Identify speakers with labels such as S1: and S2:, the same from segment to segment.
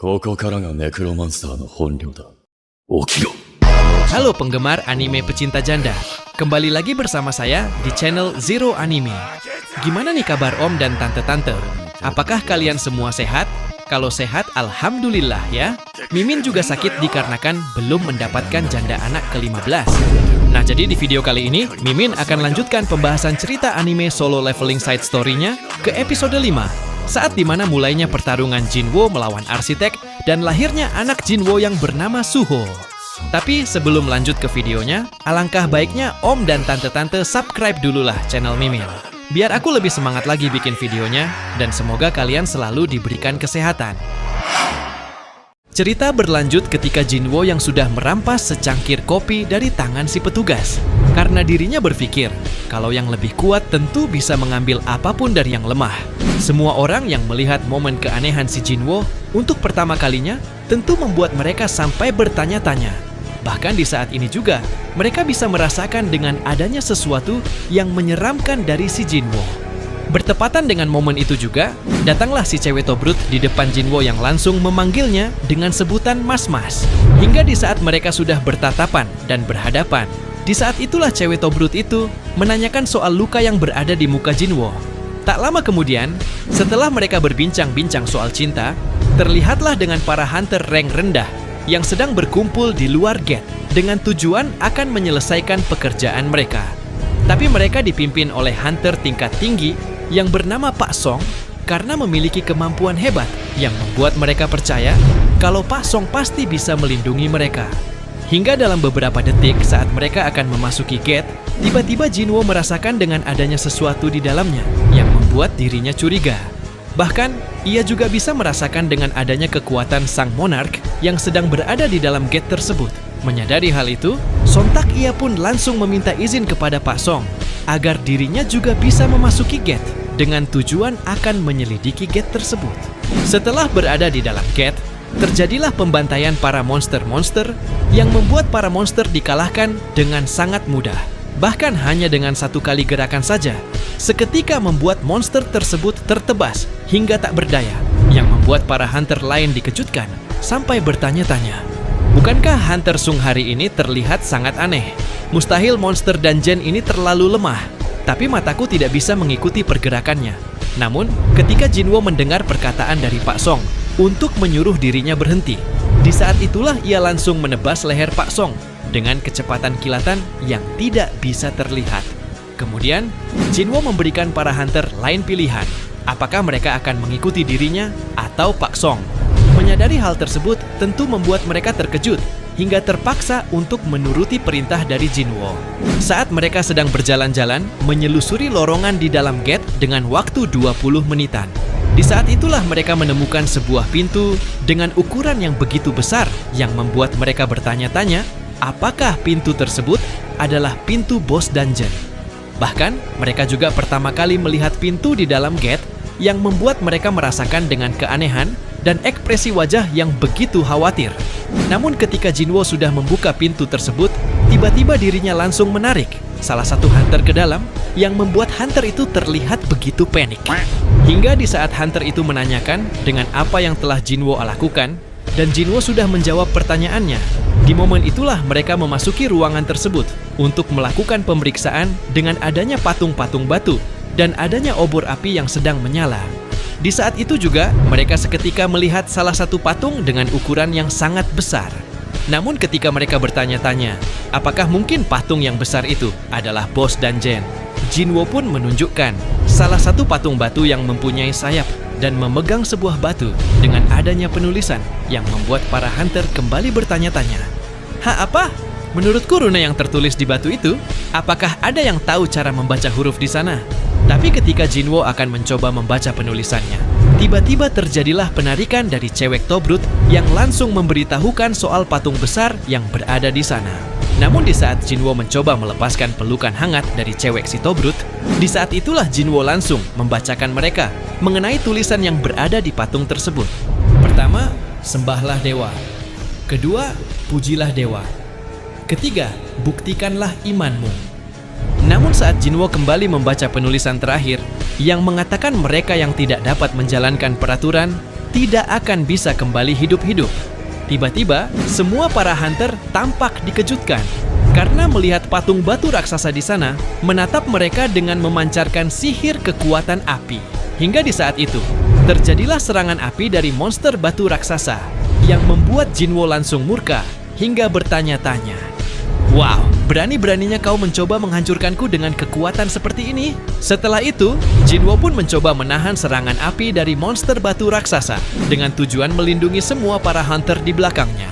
S1: ここからがネクロマンスターの本領だ。起きろ。
S2: Halo penggemar anime pecinta janda, kembali lagi bersama saya di channel Zero Anime. Gimana nih kabar om dan tante-tante? Apakah kalian semua sehat? Kalau sehat, alhamdulillah ya. Mimin juga sakit dikarenakan belum mendapatkan janda anak ke-15. Nah jadi di video kali ini, Mimin akan lanjutkan pembahasan cerita anime solo leveling side story-nya ke episode 5. Saat dimana mulainya pertarungan Jinwo melawan arsitek dan lahirnya anak Jinwo yang bernama Suho. Tapi sebelum lanjut ke videonya, alangkah baiknya om dan tante-tante subscribe dululah channel Mimin. Biar aku lebih semangat lagi bikin videonya, dan semoga kalian selalu diberikan kesehatan. Cerita berlanjut ketika Jinwo yang sudah merampas secangkir kopi dari tangan si petugas. Karena dirinya berpikir, kalau yang lebih kuat tentu bisa mengambil apapun dari yang lemah. Semua orang yang melihat momen keanehan si Jinwo untuk pertama kalinya tentu membuat mereka sampai bertanya-tanya. Bahkan di saat ini juga, mereka bisa merasakan dengan adanya sesuatu yang menyeramkan dari si Jinwo. Bertepatan dengan momen itu juga, datanglah si cewek Tobrut di depan Jinwo yang langsung memanggilnya dengan sebutan Mas-Mas. Hingga di saat mereka sudah bertatapan dan berhadapan, di saat itulah cewek Tobrut itu menanyakan soal luka yang berada di muka Jinwo. Tak lama kemudian, setelah mereka berbincang-bincang soal cinta, terlihatlah dengan para hunter rank rendah yang sedang berkumpul di luar gate dengan tujuan akan menyelesaikan pekerjaan mereka. Tapi mereka dipimpin oleh hunter tingkat tinggi yang bernama Pak Song karena memiliki kemampuan hebat yang membuat mereka percaya kalau Pak Song pasti bisa melindungi mereka. Hingga dalam beberapa detik saat mereka akan memasuki gate, tiba-tiba Jinwo merasakan dengan adanya sesuatu di dalamnya yang membuat dirinya curiga. Bahkan, ia juga bisa merasakan dengan adanya kekuatan sang monark yang sedang berada di dalam gate tersebut. Menyadari hal itu, sontak ia pun langsung meminta izin kepada Pak Song agar dirinya juga bisa memasuki gate dengan tujuan akan menyelidiki gate tersebut. Setelah berada di dalam gate, terjadilah pembantaian para monster-monster yang membuat para monster dikalahkan dengan sangat mudah. Bahkan hanya dengan satu kali gerakan saja, seketika membuat monster tersebut tertebas hingga tak berdaya, yang membuat para hunter lain dikejutkan sampai bertanya-tanya. Bukankah hunter Sung hari ini terlihat sangat aneh? Mustahil monster dungeon ini terlalu lemah, tapi mataku tidak bisa mengikuti pergerakannya. Namun, ketika Jinwo mendengar perkataan dari Pak Song untuk menyuruh dirinya berhenti, di saat itulah ia langsung menebas leher Pak Song dengan kecepatan kilatan yang tidak bisa terlihat. Kemudian, Jinwo memberikan para hunter lain pilihan, apakah mereka akan mengikuti dirinya atau Pak Song. Menyadari hal tersebut tentu membuat mereka terkejut hingga terpaksa untuk menuruti perintah dari Jinwo. Saat mereka sedang berjalan-jalan menyelusuri lorongan di dalam gate dengan waktu 20 menitan. Di saat itulah mereka menemukan sebuah pintu dengan ukuran yang begitu besar yang membuat mereka bertanya-tanya apakah pintu tersebut adalah pintu boss dungeon. Bahkan mereka juga pertama kali melihat pintu di dalam gate yang membuat mereka merasakan dengan keanehan dan ekspresi wajah yang begitu khawatir. Namun ketika Jinwo sudah membuka pintu tersebut, tiba-tiba dirinya langsung menarik salah satu hunter ke dalam yang membuat hunter itu terlihat begitu panik. Hingga di saat hunter itu menanyakan dengan apa yang telah Jinwo lakukan, dan Jinwo sudah menjawab pertanyaannya. Di momen itulah mereka memasuki ruangan tersebut untuk melakukan pemeriksaan dengan adanya patung-patung batu dan adanya obor api yang sedang menyala. Di saat itu juga, mereka seketika melihat salah satu patung dengan ukuran yang sangat besar. Namun ketika mereka bertanya-tanya, apakah mungkin patung yang besar itu adalah bos dungeon? Jinwo pun menunjukkan salah satu patung batu yang mempunyai sayap dan memegang sebuah batu dengan adanya penulisan yang membuat para hunter kembali bertanya-tanya. Apa? Menurutku rune yang tertulis di batu itu, apakah ada yang tahu cara membaca huruf di sana? Tapi ketika Jinwo akan mencoba membaca penulisannya, tiba-tiba terjadilah penarikan dari cewek Tobrut yang langsung memberitahukan soal patung besar yang berada di sana. Namun di saat Jinwo mencoba melepaskan pelukan hangat dari cewek si Tobrut, di saat itulah Jinwo langsung membacakan mereka mengenai tulisan yang berada di patung tersebut. Pertama, sembahlah dewa. Kedua, pujilah dewa. Ketiga, buktikanlah imanmu. Namun saat Jinwo kembali membaca penulisan terakhir yang mengatakan mereka yang tidak dapat menjalankan peraturan tidak akan bisa kembali hidup-hidup. Tiba-tiba, semua para hunter tampak dikejutkan karena melihat patung batu raksasa di sana menatap mereka dengan memancarkan sihir kekuatan api. Hingga di saat itu, terjadilah serangan api dari monster batu raksasa yang membuat Jinwo langsung murka hingga bertanya-tanya, "Wow, berani-beraninya kau mencoba menghancurkanku dengan kekuatan seperti ini?" Setelah itu, Jinwo pun mencoba menahan serangan api dari monster batu raksasa dengan tujuan melindungi semua para hunter di belakangnya.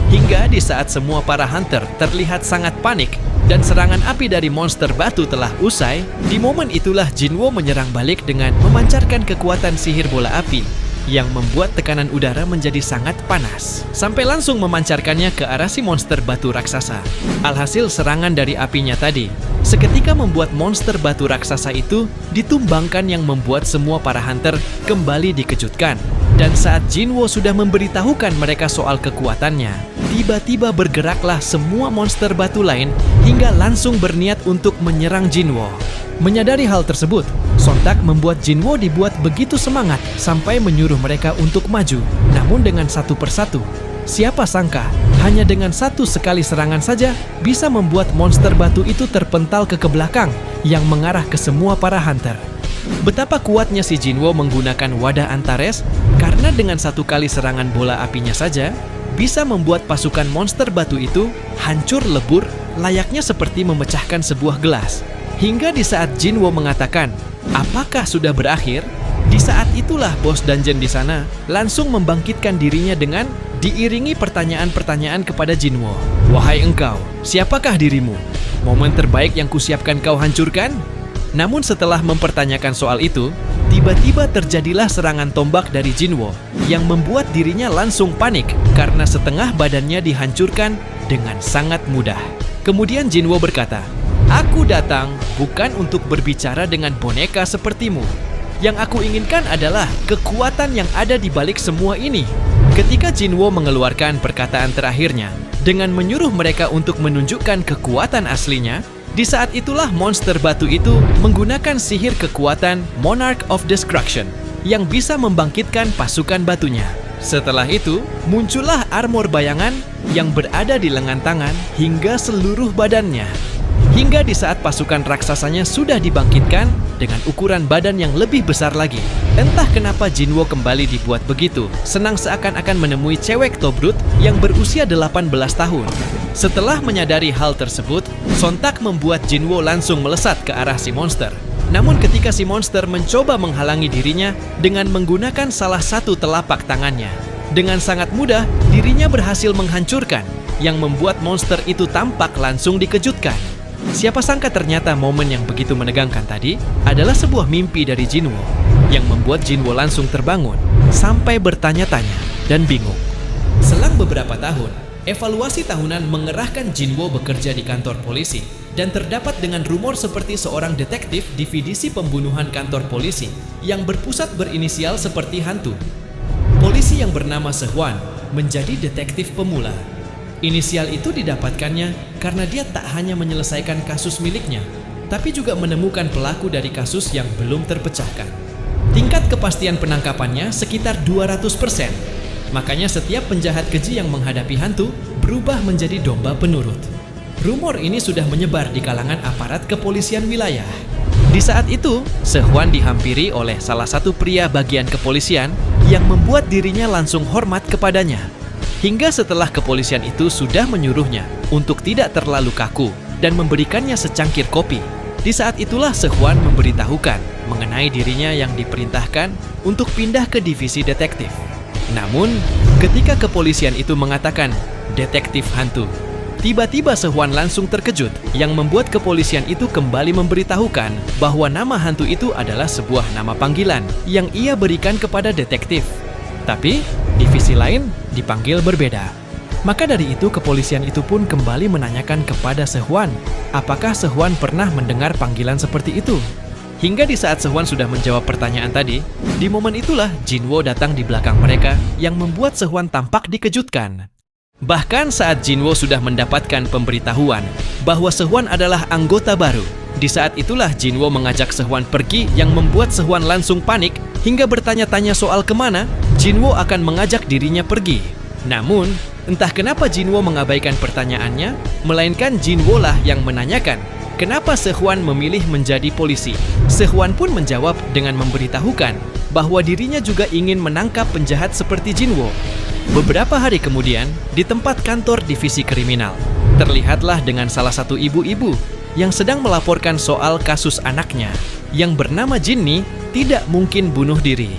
S2: Hingga di saat semua para hunter terlihat sangat panik dan serangan api dari monster batu telah usai, di momen itulah Jinwo menyerang balik dengan memancarkan kekuatan sihir bola api yang membuat tekanan udara menjadi sangat panas, sampai langsung memancarkannya ke arah si monster batu raksasa. Alhasil serangan dari apinya tadi seketika membuat monster batu raksasa itu ditumbangkan yang membuat semua para hunter kembali dikejutkan. Dan saat Jinwo sudah memberitahukan mereka soal kekuatannya, tiba-tiba bergeraklah semua monster batu lain hingga langsung berniat untuk menyerang Jinwo. Menyadari hal tersebut, sontak membuat Jinwo dibuat begitu semangat sampai menyuruh mereka untuk maju. Namun dengan satu persatu, siapa sangka hanya dengan satu sekali serangan saja bisa membuat monster batu itu terpental ke belakang yang mengarah ke semua para hunter. Betapa kuatnya si Jinwo menggunakan wadah Antares karena dengan satu kali serangan bola apinya saja bisa membuat pasukan monster batu itu hancur lebur layaknya seperti memecahkan sebuah gelas. Hingga di saat Jinwo mengatakan, "Apakah sudah berakhir?" Di saat itulah bos dungeon di sana langsung membangkitkan dirinya dengan diiringi pertanyaan-pertanyaan kepada Jinwo. "Wahai engkau, siapakah dirimu? Momen terbaik yang kusiapkan kau hancurkan?" Namun setelah mempertanyakan soal itu, tiba-tiba terjadilah serangan tombak dari Jinwo yang membuat dirinya langsung panik karena setengah badannya dihancurkan dengan sangat mudah. Kemudian Jinwo berkata, "Aku datang bukan untuk berbicara dengan boneka sepertimu. Yang aku inginkan adalah kekuatan yang ada di balik semua ini." Ketika Jinwo mengeluarkan perkataan terakhirnya dengan menyuruh mereka untuk menunjukkan kekuatan aslinya, di saat itulah monster batu itu menggunakan sihir kekuatan Monarch of Destruction yang bisa membangkitkan pasukan batunya. Setelah itu, muncullah armor bayangan yang berada di lengan tangan hingga seluruh badannya. Hingga di saat pasukan raksasanya sudah dibangkitkan dengan ukuran badan yang lebih besar lagi. Entah kenapa Jinwo kembali dibuat begitu, senang seakan-akan menemui cewek Tobrut yang berusia 18 tahun. Setelah menyadari hal tersebut, sontak membuat Jinwo langsung melesat ke arah si monster. Namun ketika si monster mencoba menghalangi dirinya dengan menggunakan salah satu telapak tangannya, dengan sangat mudah dirinya berhasil menghancurkan, yang membuat monster itu tampak langsung dikejutkan. Siapa sangka ternyata momen yang begitu menegangkan tadi adalah sebuah mimpi dari Jinwo yang membuat Jinwo langsung terbangun sampai bertanya-tanya dan bingung. Selang beberapa tahun, evaluasi tahunan mengerahkan Jinwo bekerja di kantor polisi dan terdapat dengan rumor seperti seorang detektif di divisi pembunuhan kantor polisi yang berpusat berinisial seperti hantu. Polisi yang bernama Sehwan menjadi detektif pemula. Inisial itu didapatkannya karena dia tak hanya menyelesaikan kasus miliknya, tapi juga menemukan pelaku dari kasus yang belum terpecahkan. Tingkat kepastian penangkapannya sekitar 200%. Makanya setiap penjahat keji yang menghadapi hantu berubah menjadi domba penurut. Rumor ini sudah menyebar di kalangan aparat kepolisian wilayah. Di saat itu, Sehwan dihampiri oleh salah satu pria bagian kepolisian yang membuat dirinya langsung hormat kepadanya. Hingga setelah kepolisian itu sudah menyuruhnya untuk tidak terlalu kaku dan memberikannya secangkir kopi. Di saat itulah Sehwan memberitahukan mengenai dirinya yang diperintahkan untuk pindah ke divisi detektif. Namun, ketika kepolisian itu mengatakan detektif hantu, tiba-tiba Sehwan langsung terkejut yang membuat kepolisian itu kembali memberitahukan bahwa nama hantu itu adalah sebuah nama panggilan yang ia berikan kepada detektif. Tapi, divisi lain dipanggil berbeda. Maka dari itu kepolisian itu pun kembali menanyakan kepada Sehwan, apakah Sehwan pernah mendengar panggilan seperti itu? Hingga di saat Sehwan sudah menjawab pertanyaan tadi, di momen itulah Jinwo datang di belakang mereka yang membuat Sehwan tampak dikejutkan. Bahkan saat Jinwo sudah mendapatkan pemberitahuan bahwa Sehwan adalah anggota baru, Di saat itulah Jinwo mengajak Sehwan pergi yang membuat Sehwan langsung panik hingga bertanya-tanya soal kemana Jinwo akan mengajak dirinya pergi. Namun, entah kenapa Jinwo mengabaikan pertanyaannya, melainkan Jinwo lah yang menanyakan kenapa Sehwan memilih menjadi polisi. Sehwan pun menjawab dengan memberitahukan bahwa dirinya juga ingin menangkap penjahat seperti Jinwo. Beberapa hari kemudian, di tempat kantor divisi kriminal, terlihatlah dengan salah satu ibu-ibu yang sedang melaporkan soal kasus anaknya yang bernama Jinni tidak mungkin bunuh diri.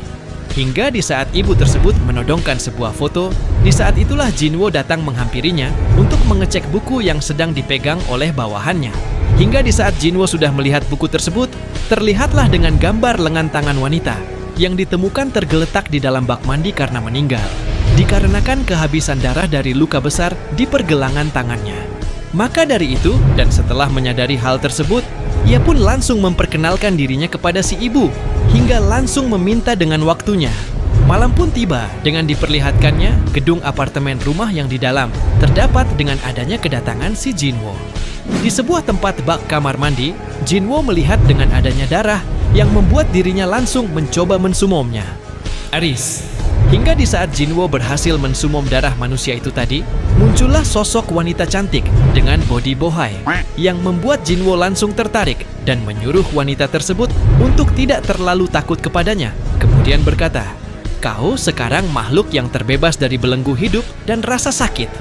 S2: Hingga di saat ibu tersebut menodongkan sebuah foto, di saat itulah Jinwo datang menghampirinya untuk mengecek buku yang sedang dipegang oleh bawahannya. Hingga di saat Jinwo sudah melihat buku tersebut, terlihatlah dengan gambar lengan tangan wanita yang ditemukan tergeletak di dalam bak mandi karena meninggal, dikarenakan kehabisan darah dari luka besar di pergelangan tangannya. Maka dari itu, dan setelah menyadari hal tersebut, ia pun langsung memperkenalkan dirinya kepada si ibu, hingga langsung meminta dengan waktunya. Malam pun tiba dengan diperlihatkannya gedung apartemen rumah yang di dalam terdapat dengan adanya kedatangan si Jinwo. Di sebuah tempat bak kamar mandi, Jinwo melihat dengan adanya darah yang membuat dirinya langsung mencoba mensumomnya. Aris. Hingga di saat Jinwo berhasil mensumom darah manusia itu tadi, muncullah sosok wanita cantik dengan body bohai yang membuat Jinwo langsung tertarik dan menyuruh wanita tersebut untuk tidak terlalu takut kepadanya. Kemudian berkata, "Kau sekarang makhluk yang terbebas dari belenggu hidup dan rasa sakit."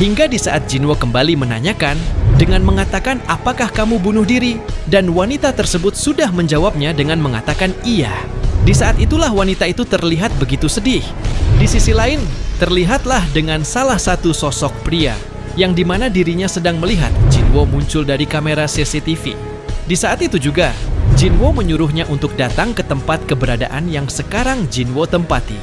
S2: Hingga di saat Jinwo kembali menanyakan dengan mengatakan apakah kamu bunuh diri, dan wanita tersebut sudah menjawabnya dengan mengatakan iya. Di saat itulah wanita itu terlihat begitu sedih. Di sisi lain, terlihatlah dengan salah satu sosok pria yang dimana dirinya sedang melihat Jinwo muncul dari kamera CCTV. Di saat itu juga, Jinwo menyuruhnya untuk datang ke tempat keberadaan yang sekarang Jinwo tempati.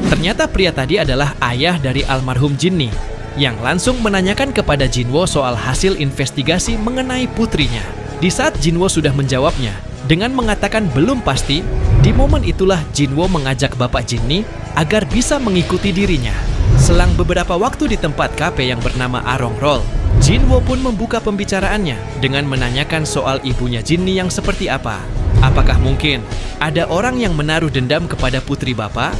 S2: Ternyata pria tadi adalah ayah dari almarhum Jinni, yang langsung menanyakan kepada Jinwo soal hasil investigasi mengenai putrinya. Di saat Jinwo sudah menjawabnya dengan mengatakan belum pasti, di momen itulah Jinwo mengajak Bapak Jinni agar bisa mengikuti dirinya. Selang beberapa waktu di tempat kafe yang bernama Arong Roll, Jinwo pun membuka pembicaraannya dengan menanyakan soal ibunya Jinni yang seperti apa. Apakah mungkin ada orang yang menaruh dendam kepada putri Bapak?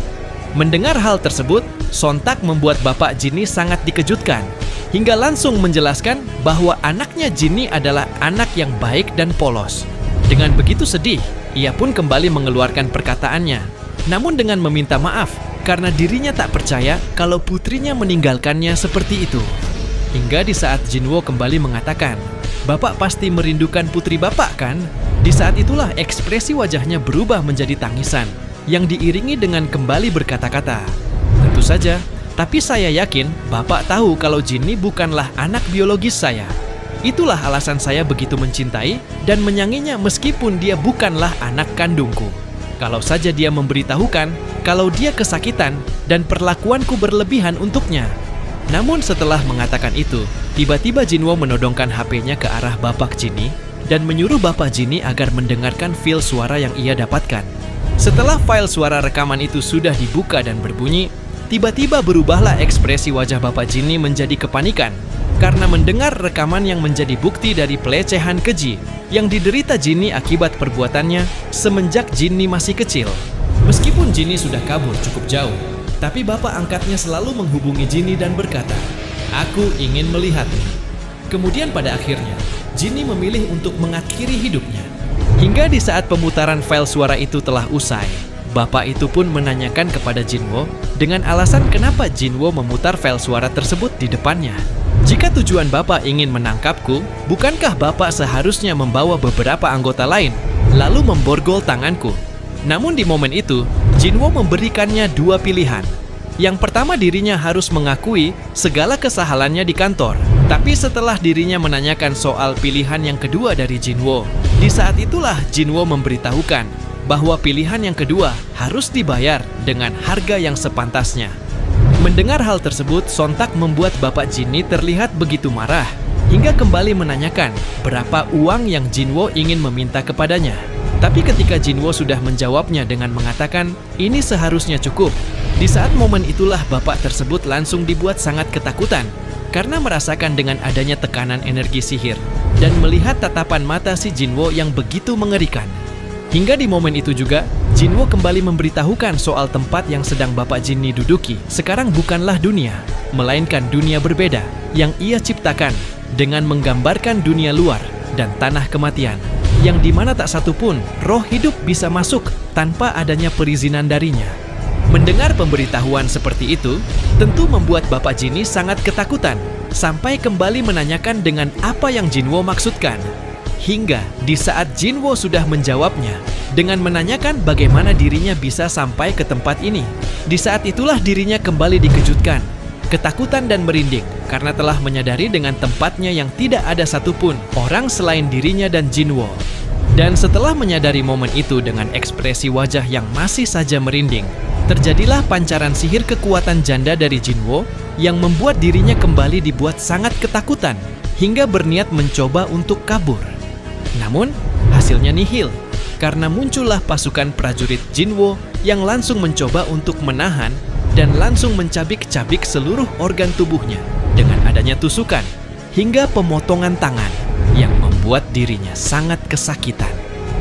S2: Mendengar hal tersebut, sontak membuat Bapak Jinni sangat dikejutkan, hingga langsung menjelaskan bahwa anaknya Jinni adalah anak yang baik dan polos. Dengan begitu sedih, ia pun kembali mengeluarkan perkataannya, namun dengan meminta maaf karena dirinya tak percaya kalau putrinya meninggalkannya seperti itu. Hingga di saat Jinwo kembali mengatakan, "Bapak pasti merindukan putri Bapak kan?" Di saat itulah ekspresi wajahnya berubah menjadi tangisan yang diiringi dengan kembali berkata-kata, "Tentu saja, tapi saya yakin Bapak tahu kalau Jinni bukanlah anak biologis saya. Itulah alasan saya begitu mencintai dan menyayanginya meskipun dia bukanlah anak kandungku. Kalau saja dia memberitahukan kalau dia kesakitan dan perlakuanku berlebihan untuknya." Namun setelah mengatakan itu, tiba-tiba Jinwo menodongkan HP-nya ke arah Bapak Jinni dan menyuruh Bapak Jinni agar mendengarkan file suara yang ia dapatkan. Setelah file suara rekaman itu sudah dibuka dan berbunyi, tiba-tiba berubahlah ekspresi wajah Bapak Jinni menjadi kepanikan karena mendengar rekaman yang menjadi bukti dari pelecehan keji yang diderita Jinni akibat perbuatannya semenjak Jinni masih kecil. Meskipun Jinni sudah kabur cukup jauh, tapi bapak angkatnya selalu menghubungi Jinni dan berkata, "Aku ingin melihatnya." Kemudian pada akhirnya, Jinni memilih untuk mengakhiri hidupnya. Hingga di saat pemutaran file suara itu telah usai, bapak itu pun menanyakan kepada Jinwo dengan alasan kenapa Jinwo memutar file suara tersebut di depannya. "Jika tujuan Bapak ingin menangkapku, bukankah Bapak seharusnya membawa beberapa anggota lain, lalu memborgol tanganku?" Namun di momen itu, Jinwo memberikannya dua pilihan. Yang pertama, dirinya harus mengakui segala kesalahannya di kantor. Tapi setelah dirinya menanyakan soal pilihan yang kedua dari Jinwo, di saat itulah Jinwo memberitahukan bahwa pilihan yang kedua harus dibayar dengan harga yang sepantasnya. Mendengar hal tersebut, sontak membuat Bapak Jinni terlihat begitu marah, hingga kembali menanyakan berapa uang yang Jinwo ingin meminta kepadanya. Tapi ketika Jinwo sudah menjawabnya dengan mengatakan, "Ini seharusnya cukup." Di saat momen itulah bapak tersebut langsung dibuat sangat ketakutan karena merasakan dengan adanya tekanan energi sihir dan melihat tatapan mata si Jinwo yang begitu mengerikan. Hingga di momen itu juga, Jinwo kembali memberitahukan soal tempat yang sedang Bapak Jinni duduki. Sekarang bukanlah dunia, melainkan dunia berbeda yang ia ciptakan dengan menggambarkan dunia luar dan tanah kematian, yang dimana tak satu pun roh hidup bisa masuk tanpa adanya perizinan darinya. Mendengar pemberitahuan seperti itu, tentu membuat Bapak Jinni sangat ketakutan, sampai kembali menanyakan dengan apa yang Jinwo maksudkan. Hingga di saat Jinwo sudah menjawabnya dengan menanyakan bagaimana dirinya bisa sampai ke tempat ini. Di saat itulah dirinya kembali dikejutkan, ketakutan dan merinding karena telah menyadari dengan tempatnya yang tidak ada satupun orang selain dirinya dan Jinwo. Dan setelah menyadari momen itu dengan ekspresi wajah yang masih saja merinding, terjadilah pancaran sihir kekuatan janda dari Jinwo yang membuat dirinya kembali dibuat sangat ketakutan hingga berniat mencoba untuk kabur. Namun, hasilnya nihil karena muncullah pasukan prajurit Jinwo yang langsung mencoba untuk menahan dan langsung mencabik-cabik seluruh organ tubuhnya dengan adanya tusukan hingga pemotongan tangan yang membuat dirinya sangat kesakitan.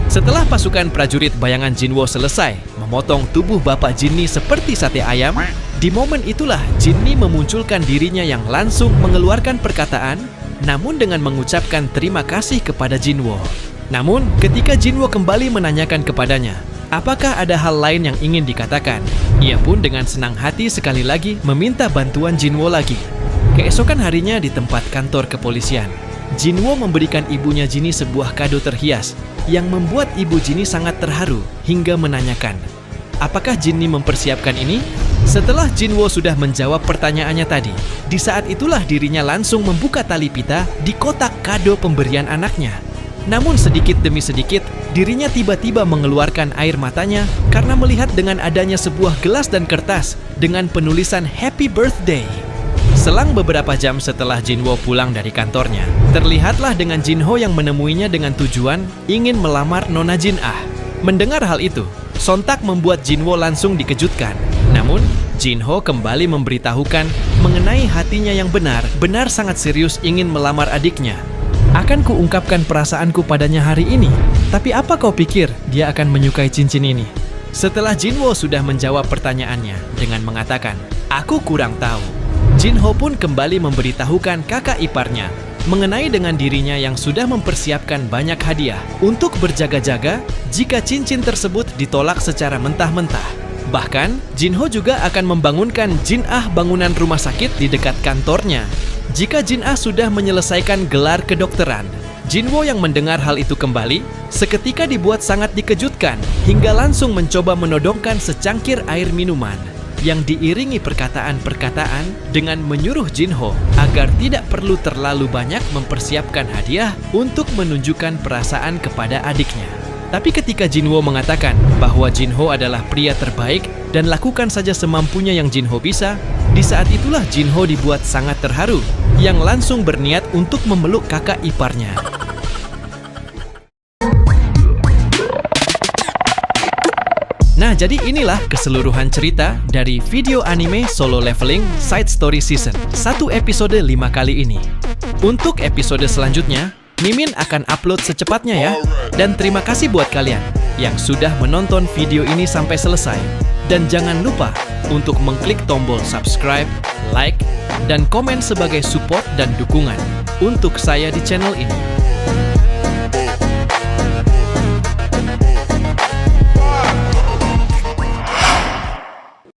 S2: Setelah pasukan prajurit bayangan Jinwo selesai memotong tubuh Bapak Jinni seperti sate ayam, di momen itulah Jinni memunculkan dirinya yang langsung mengeluarkan perkataan, namun dengan mengucapkan terima kasih kepada Jinwo. Namun, ketika Jinwo kembali menanyakan kepadanya, apakah ada hal lain yang ingin dikatakan, ia pun dengan senang hati sekali lagi meminta bantuan Jinwo lagi. Keesokan harinya di tempat kantor kepolisian, Jinwo memberikan ibunya Jinni sebuah kado terhias yang membuat ibu Jinni sangat terharu hingga menanyakan, apakah Jinni mempersiapkan ini? Setelah Jinwo sudah menjawab pertanyaannya tadi, di saat itulah dirinya langsung membuka tali pita di kotak kado pemberian anaknya. Namun sedikit demi sedikit, dirinya tiba-tiba mengeluarkan air matanya karena melihat dengan adanya sebuah gelas dan kertas dengan penulisan Happy Birthday. Selang beberapa jam setelah Jinwo pulang dari kantornya, terlihatlah dengan Jinho yang menemuinya dengan tujuan ingin melamar Nona Jin-ah. Mendengar hal itu, sontak membuat Jinwo langsung dikejutkan. Namun, Jinho kembali memberitahukan mengenai hatinya yang benar sangat serius ingin melamar adiknya. Akan kuungkapkan perasaanku padanya hari ini, tapi apa kau pikir dia akan menyukai cincin ini? Setelah Jinwo sudah menjawab pertanyaannya dengan mengatakan, aku kurang tahu. Jinho pun kembali memberitahukan kakak iparnya mengenai dengan dirinya yang sudah mempersiapkan banyak hadiah untuk berjaga-jaga jika cincin tersebut ditolak secara mentah-mentah. Bahkan, Jinho juga akan membangunkan Jin-ah bangunan rumah sakit di dekat kantornya jika Jin-ah sudah menyelesaikan gelar kedokteran. Jinwo yang mendengar hal itu kembali, seketika dibuat sangat dikejutkan hingga langsung mencoba menodongkan secangkir air minuman yang diiringi perkataan-perkataan dengan menyuruh Jinho agar tidak perlu terlalu banyak mempersiapkan hadiah untuk menunjukkan perasaan kepada adiknya. Tapi ketika Jinwo mengatakan bahwa Jinho adalah pria terbaik dan lakukan saja semampunya yang Jinho bisa, di saat itulah Jinho dibuat sangat terharu, yang langsung berniat untuk memeluk kakak iparnya. Nah, jadi inilah keseluruhan cerita dari video anime Solo Leveling Side Story Season 1 episode 5 kali ini. Untuk episode selanjutnya, Mimin akan upload secepatnya ya. Dan terima kasih buat kalian yang sudah menonton video ini sampai selesai. Dan jangan lupa untuk mengklik tombol subscribe, like, dan komen sebagai support dan dukungan untuk saya di channel ini.